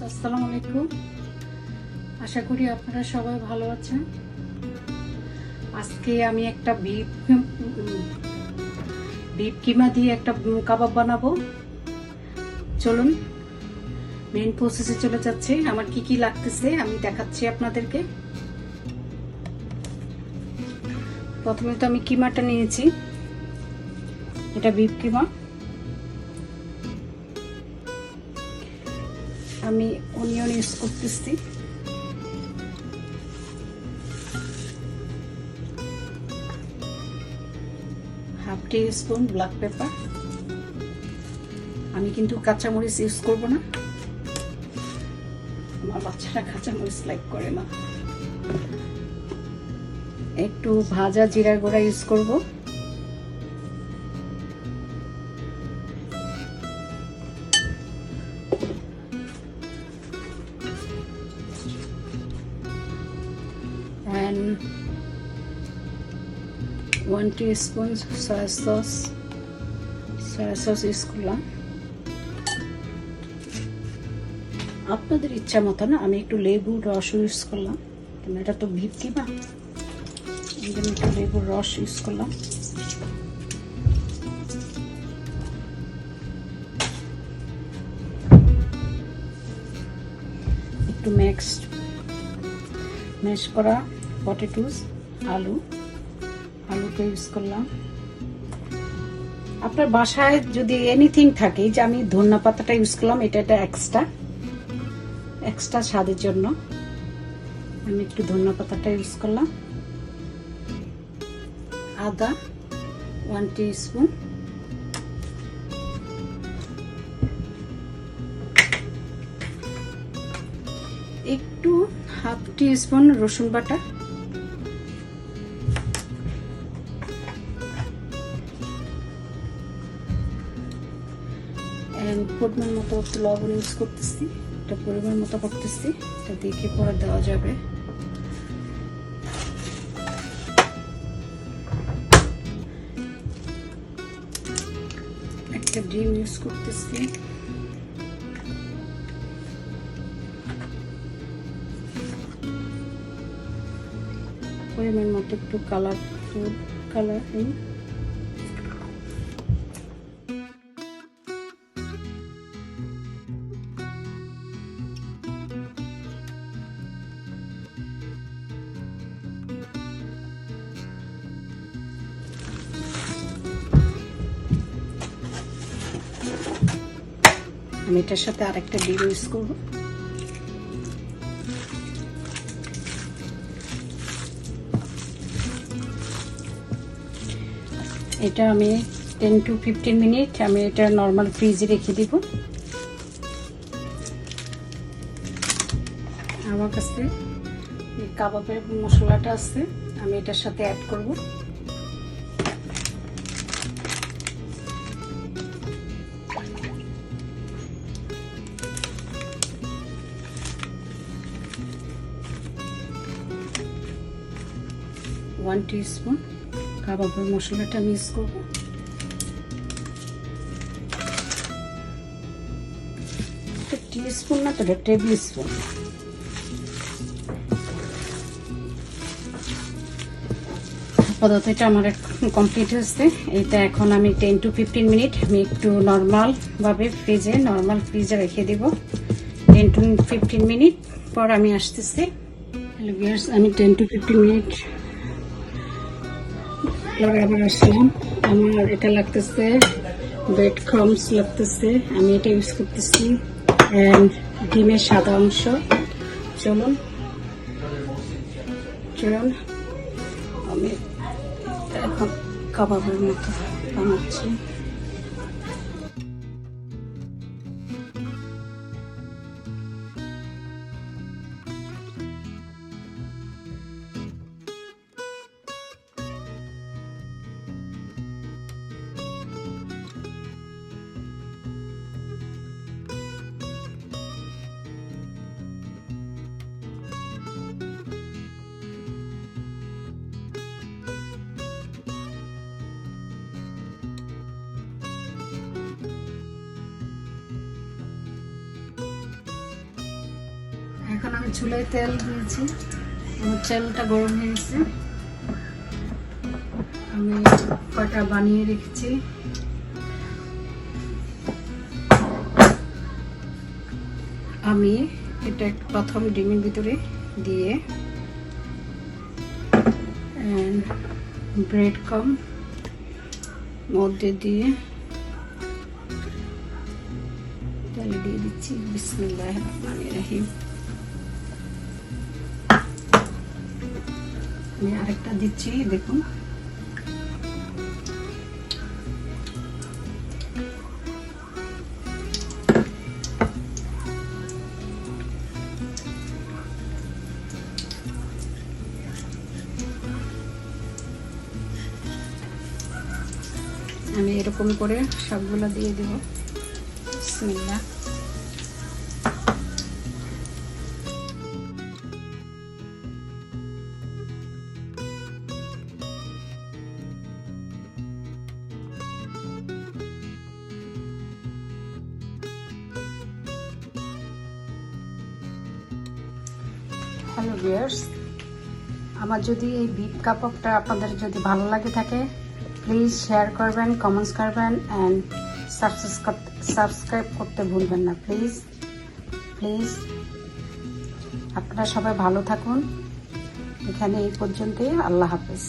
আসসালামু আলাইকুম। আশা করি আপনারা সবাই ভালো আছেন। আজকে আমি একটা বিফ কিমা দিয়ে একটা কাবাব বানাবো। চলুন মেইন প্রসেসে চলে যাচ্ছে। আমার কি কি লাগতেছে আমি দেখাচ্ছি আপনাদেরকে। প্রথমে তো আমি কিমাটা নিয়েছি, এটা বিফ কিমা। আমি অনিয়ন ইউজ করতেছি, হাফ টি স্পুন ব্ল্যাক পেপার। আমি কিন্তু কাঁচামরিচ ইউজ করব না, আমার বাচ্চারা কাঁচামরিচ লাইক করে না। একটু ভাজা জিরা গুঁড়া ইউজ করব, and 1 teaspoon soya sauce use করলাম। আপনাদের ইচ্ছা মতো না, আমি একটু লেবুর রস ইউজ করলাম, কারণ এটা তো বিফ কিমা, এই জন্য একটু লেবুর রস ইউজ করলাম। একটু ম্যাশ করা পটেটোস, আলুটা ইউজ করলাম। আপনার বাসায় যদি এনিথিং থাকে, যে আমি ধনিয়া পাতাটা ইউজ করলাম, এটা এক্সট্রা স্বাদের জন্য আমি একটু ধনিয়া পাতাটা ইউজ করলাম। আদা 1 টিস্পুন, একটু হাফ টিস্পুন রসুন বাটা, পরিমাণ মতো একটু লবণ ইউজ করতেছি, এটা পরিমাণ মতো করতেছি, এটা দেখে পরে দেওয়া যাবে। একটা ডিম ইউজ করতেছি, পরিমাণ মতো একটু কালারিং। আমি এটার সাথে আরেকটা ডিম ইউজ করব। এটা আমি 10 to 15 মিনিট আমি এটা নর্মাল ফ্রিজে রেখে দিব। আমার কাছে কাবাবের মশলাটা আছে, আমি এটার সাথে অ্যাড করব। ওয়ান টিস্পুন কাবাবের মশলাটা মিক্স করব। টিস্পুন না তো, টেবিল স্পুন। আপাতত এটা আমার কমপ্লিট হচ্ছে। এটা এখন আমি 10 to 15 মিনিট আমি একটু নর্মাল ফ্রিজে রেখে দেব। 10 to 15 মিনিট পর আমি আসতেছি। হ্যালো ভিউয়ার্স, আমি 10 to 15 মিনিট পরে আবার আসলাম। আমার এটা লাগতেছে ব্রেড ক্রাম্বস লাগতেছে, আমি এটা ইউজ করতেছি, এন্ড ডিমের সাদা অংশ। চলুন আমি এখন কাবাবের মতো বানাচ্ছি। চুলায় তেল দিয়েছি, আমার তেলটা গরম হয়ে গেছে। আমি কটা বানিয়ে রেখেছি, আমি এটা প্রথম ডিমের ভিতরে দিয়ে ব্রেড কম মধ্যে দিয়ে তেলে দিয়ে দিচ্ছি। বিসমিল্লাহির রহমানির রহিম। আমি আরেকটা দিচ্ছি, দেখুন। আমি এরকম করে সবগুলো দিয়ে দেব। বিসমিল্লাহ। হ্যালো ভিউয়ার্স, আমার যদি এই বিফ কাবাবটা আপনাদের যদি ভালো লাগে থাকে, প্লিজ শেয়ার করবেন, কমেন্টস করবেন অ্যান্ড সাবস্ক্রাইব করতে ভুলবেন না। প্লিজ প্লিজ আপনারা সবাই ভালো থাকুন। এখানে এই পর্যন্তই। আল্লাহ হাফেজ।